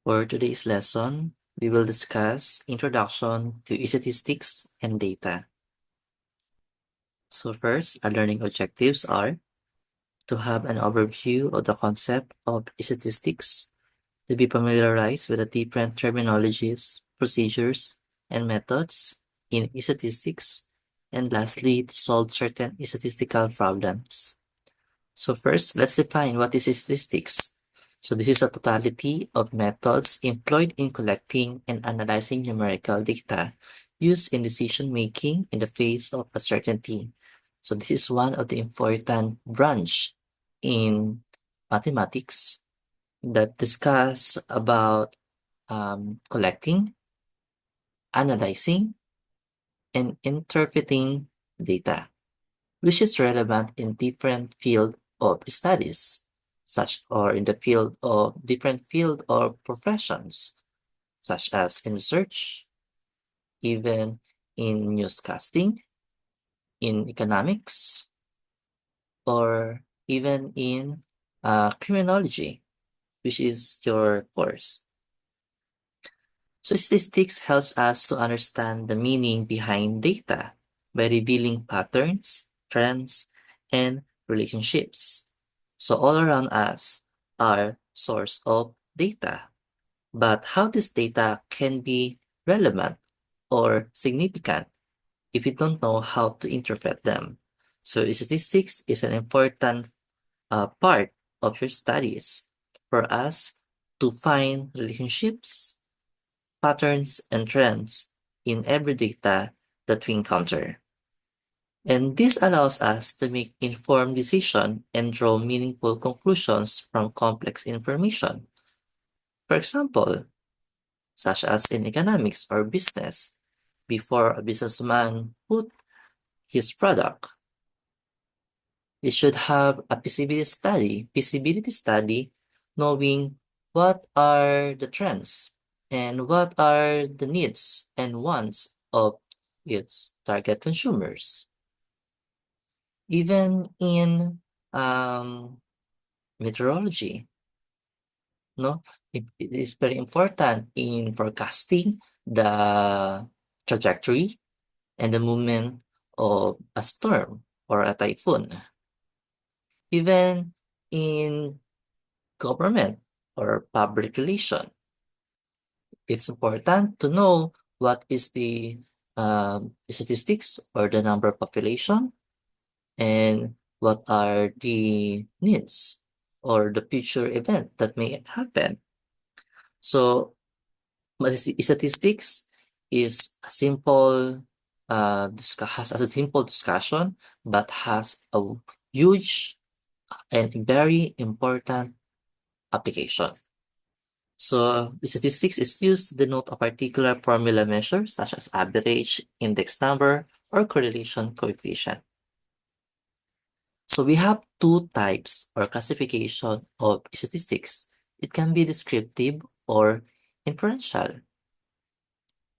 For today's lesson, we will discuss Introduction to Statistics and Data. So first, our learning objectives are to have an overview of the concept of statistics, to be familiarized with the different terminologies, procedures, and methods in statistics, and lastly, to solve certain statistical problems. So first, let's define what is statistics. So this is a totality of methods employed in collecting and analyzing numerical data used in decision making in the face of uncertainty. So this is one of the important branch in mathematics that discuss about collecting, analyzing, and interpreting data, which is relevant in different field of studies, such or in the field of different field or professions, such as in research, even in newscasting, in economics, or even in criminology, which is your course. So statistics helps us to understand the meaning behind data by revealing patterns, trends, and relationships. So all around us are source of data. But how this data can be relevant or significant if you don't know how to interpret them. So statistics is an important part of your studies for us to find relationships, patterns, and trends in every data that we encounter. And this allows us to make informed decisions and draw meaningful conclusions from complex information. For example, such as in economics or business, before a businessman put his product, he should have a feasibility study, knowing what are the trends and what are the needs and wants of its target consumers. Even in meteorology, no, it is very important in forecasting the trajectory and the movement of a storm or a typhoon. Even in government or public relation, it's important to know what is the statistics or the number of population and what are the needs or the future event that may happen. So statistics is a simple has a simple discussion but has a huge and very important application. So statistics is used to denote a particular formula measure such as average, index number, or correlation coefficient. So we have two types or classification of statistics. It can be descriptive or inferential.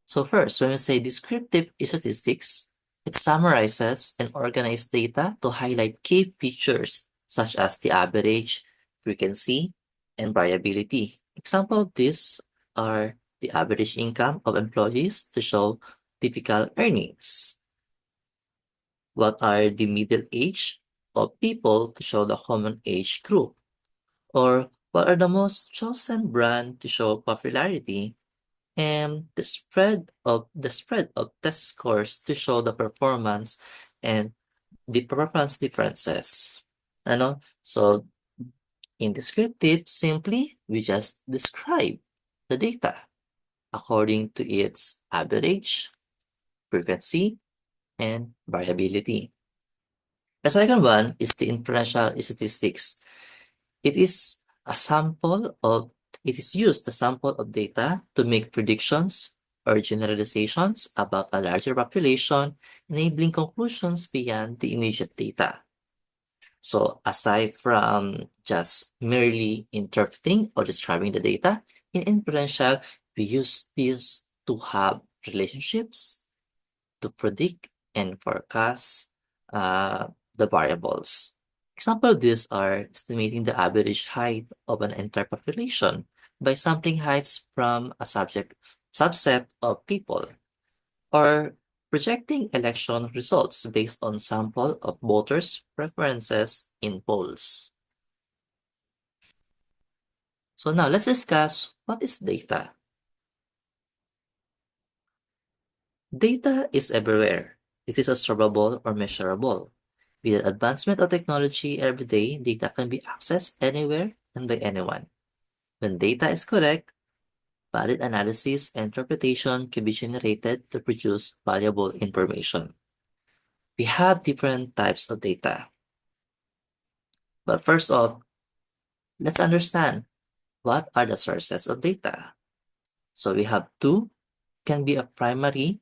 So first, when we say descriptive statistics, it summarizes and organizes data to highlight key features such as the average, frequency, and variability. Example of this are the average income of employees to show typical earnings. What are the middle age of people to show the common age group? Or what are the most chosen brand to show popularity? And the spread of test scores to show the performance and the performance differences. So in descriptive, simply we just describe the data according to its average, frequency, and variability. The second one is the inferential statistics. It is a sample of it is used a sample of data to make predictions or generalizations about a larger population, enabling conclusions beyond the immediate data. So aside from just merely interpreting or describing the data, in inferential, we use this to have relationships to predict and forecast the variables. Example of these are estimating the average height of an entire population by sampling heights from a subset of people, or projecting election results based on sample of voters' preferences in polls. So now let's discuss what is data. Data is everywhere. It is observable or measurable. With the advancement of technology every day, data can be accessed anywhere and by anyone. When data is correct, valid analysis and interpretation can be generated to produce valuable information. We have different types of data. But first off, let's understand what are the sources of data. So we have two, can be a primary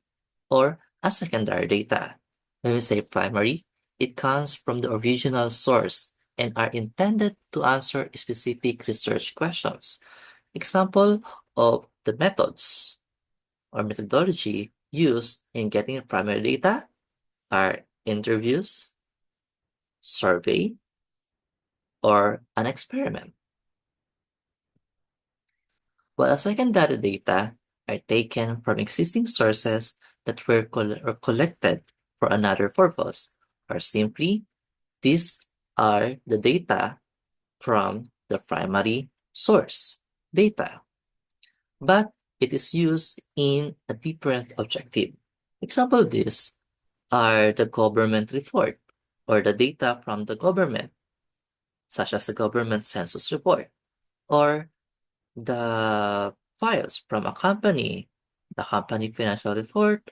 or a secondary data. When we say primary, it comes from the original source and are intended to answer specific research questions. Example of the methods or methodology used in getting primary data are interviews, survey, or an experiment. While secondary data are taken from existing sources that were collected for another purpose, or simply, these are the data from the primary source data, but it is used in a different objective. Example of this are the government report or the data from the government, such as the government census report, or the files from a company, the company financial report,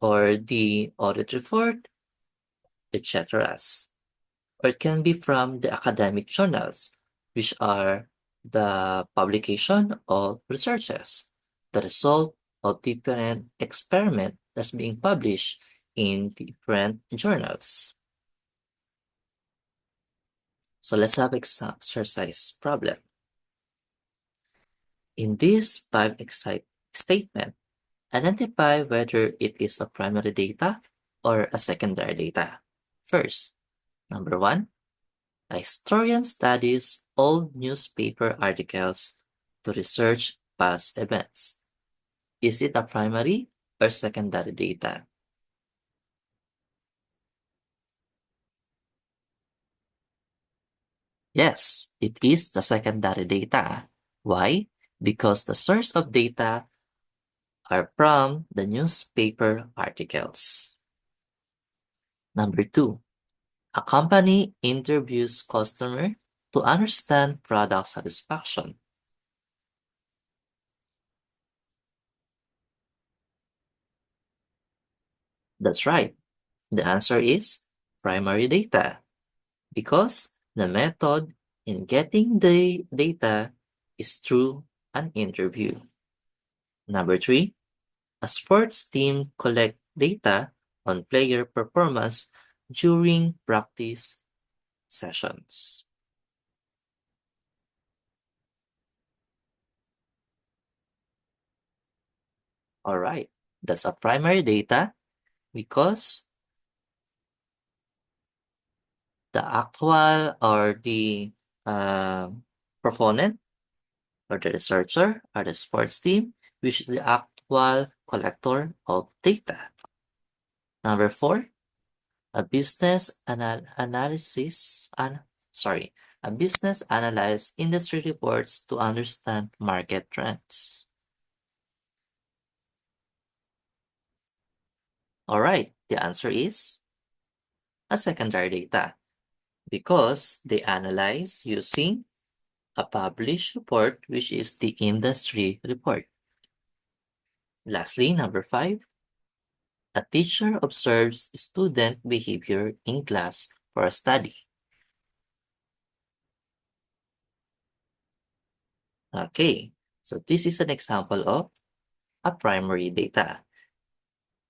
or the audit report, etc. Or it can be from the academic journals, which are the publication of researches, the result of different experiment that's being published in different journals. So let's have exercise problem. In this 5 statement, identify whether it is a primary data or a secondary data. First, number 1, a historian studies old newspaper articles to research past events. Is it a primary or secondary data? Yes, it is the secondary data. Why? Because the source of data are from the newspaper articles. Number 2, a company interviews customer to understand product satisfaction. That's right. The answer is primary data because the method in getting the data is through an interview. Number 3, a sports team collect data on player performance during practice sessions. All right, that's a primary data because the actual or the proponent or the researcher or the sports team, which is the actual collector of data. Number 4, a business analysis and a business analyze industry reports to understand market trends. All right, the answer is a secondary data because they analyze using a published report, which is the industry report. Lastly, number 5, a teacher observes student behavior in class for a study. Okay, so this is an example of a primary data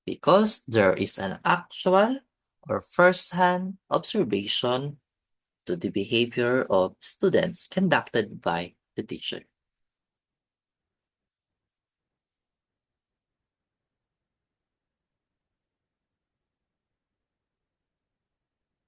because there is an actual or first-hand observation to the behavior of students conducted by the teacher.